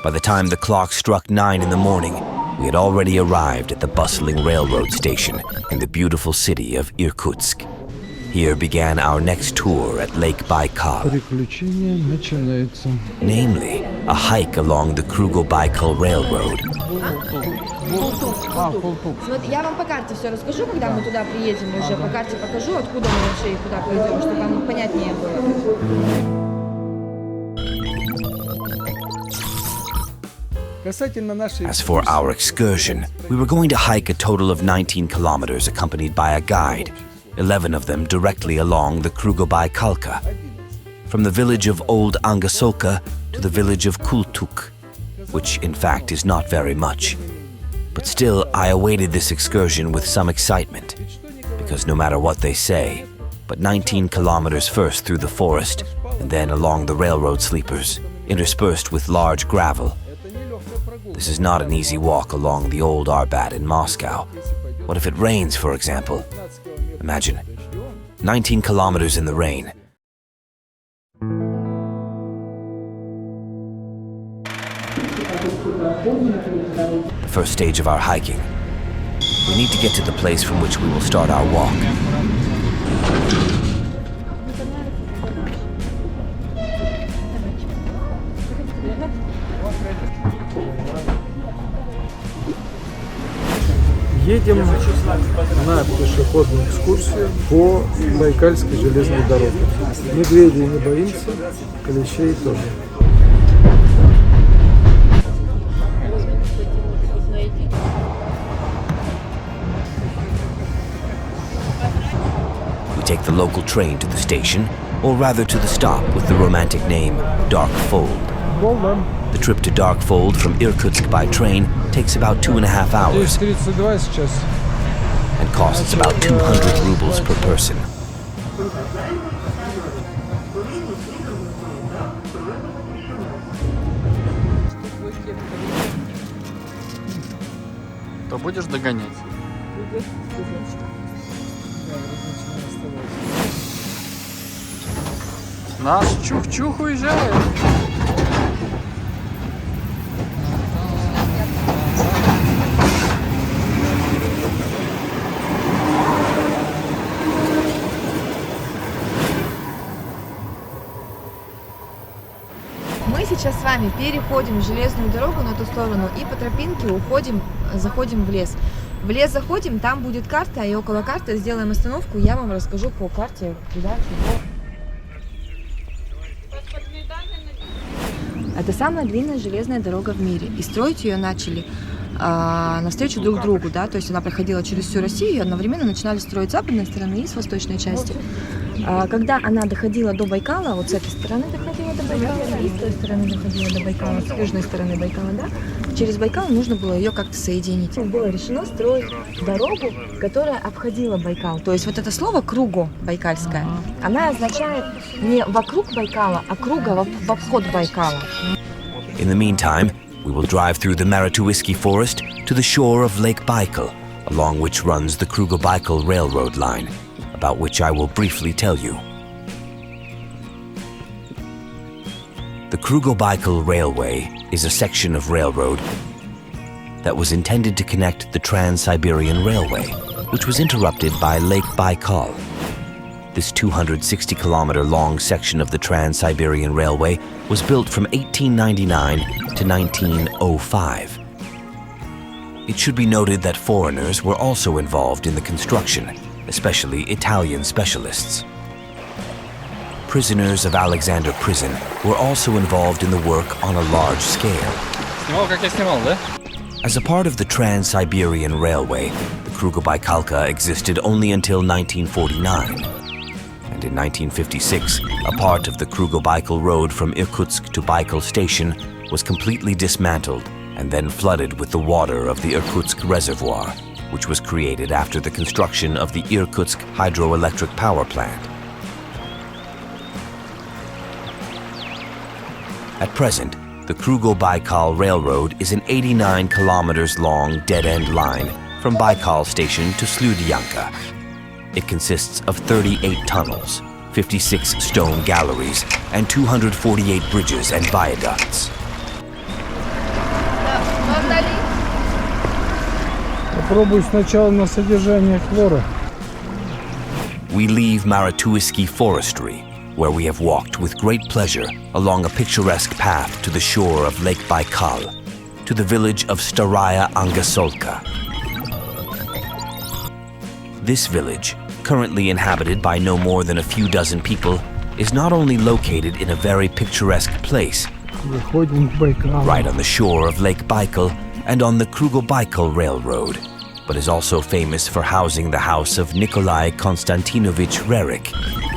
By the time the clock struck 9 in the morning, we had already arrived at the bustling railroad station in the beautiful city of Irkutsk. Here began our next tour at Lake Baikal, namely a hike along the Krugobaykal Railroad. Я вам по карте все расскажу, когда мы туда приедем уже. По карте покажу, откуда мы вообще и куда пойдем, чтобы вам понятнее было. As for our excursion, we were going to hike a total of 19 kilometers accompanied by a guide, 11 of them directly along the Krugobaykalka, from the village of Old Angasolka to the village of Kultuk, which in fact is not very much. But still, I awaited this excursion with some excitement, because no matter what they say, but 19 kilometers first through the forest and then along the railroad sleepers, interspersed with large gravel. This is not an easy walk along the Old Arbat in Moscow. What if it rains, for example? Imagine, 19 kilometers in the rain. The first stage of our hiking. We need to get to the place from which we will start our walk. Едем на пешеходную экскурсию по Байкальской железной дороге. Медведей не боимся, клещей тоже. We take the local train to the station, or rather to the stop with the romantic name Dark Fold. The trip to Dark Fold from Irkutsk by train takes about 2.5 hours and costs about 200 rubles per person. То будешь догонять? Наш чух-чух уезжает. Мы сейчас с вами переходим железную дорогу на ту сторону и по тропинке заходим в лес. В лес заходим, там будет карта, и около карты сделаем остановку, я вам расскажу по карте, куда, чего. Это самая длинная железная дорога в мире, и строить ее начали навстречу друг другу, да, то есть она проходила через всю Россию, и одновременно начинали строить с западной стороны и с восточной части. Когда она доходила до Байкала, вот с этой стороны доходила до Байкала, и с той стороны доходила до Байкала, с южной стороны Байкала, да, через Байкал нужно было ее как-то соединить. Было решено строить дорогу, которая обходила Байкал. То есть вот это слово «Кругобайкальская», она означает не вокруг Байкала, а круга в обход Байкала. In the meantime, we will drive through the Marituisky forest to the shore of Lake Baikal, along which runs the KrugoBaykal Railroad line, about which I will briefly tell you. The Krugobaykal Railway is a section of railroad that was intended to connect the Trans-Siberian Railway, which was interrupted by Lake Baikal. This 260-kilometer-long section of the Trans-Siberian Railway was built from 1899 to 1905. It should be noted that foreigners were also involved in the construction, especially Italian specialists. Prisoners of Alexander Prison were also involved in the work on a large scale. As a part of the Trans-Siberian Railway, the Krugobaykalka existed only until 1949. And in 1956, a part of the Krugobaykal Road from Irkutsk to Baykal Station was completely dismantled and then flooded with the water of the Irkutsk Reservoir, which was created after the construction of the Irkutsk hydroelectric power plant. At present, the Krugobaykal Railroad is an 89 kilometers long dead-end line from Baykal Station to Sludyanka. It consists of 38 tunnels, 56 stone galleries, and 248 bridges and viaducts. Попробуй сначала на содержание хлора. We leave Marituisky forestry, where we have walked with great pleasure along a picturesque path to the shore of Lake Baikal, to the village of Staraya Angasolka. This village, currently inhabited by no more than a few dozen people, is not only located in a very picturesque place, Выходим в Байкал. right on the shore of Lake Baikal and on the Krugobaykal Railroad, but is also famous for housing the house of Nikolai Konstantinovich Rerik,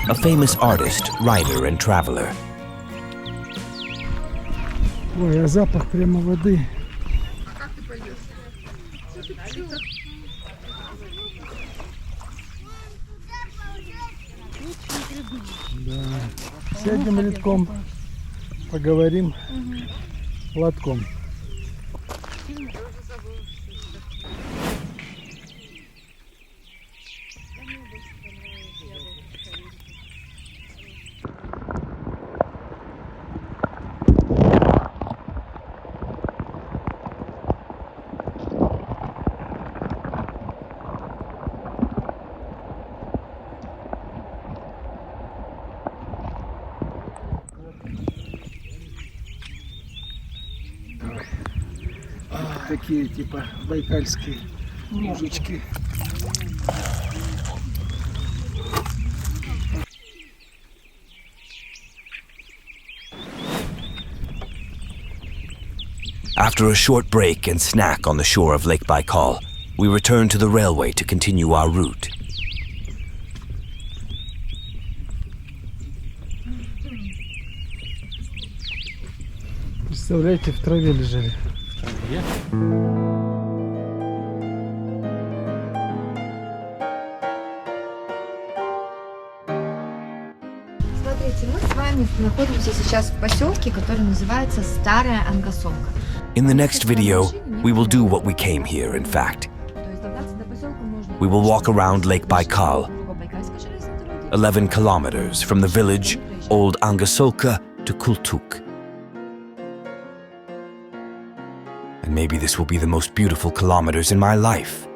a famous artist, writer, and traveler. Ой, а запах прямо воды. Да. Сядем рядком, поговорим лотком. Такие типа байкальские мужички. After a short break and snack on the shore of Lake Baikal, we return to the railway to continue our route. Представляете, в траве лежали. Смотрите, мы с вами находимся сейчас в поселке, который называется Старая Ангасолка. In the next video, we will do what we came here, in fact. То есть добраться до поселка можно. We will walk around Lake Baikal, Кругобайкальской железной дороги. 11 kilometers from the village Old Angasolka to Kultuk. And maybe this will be the most beautiful kilometers in my life.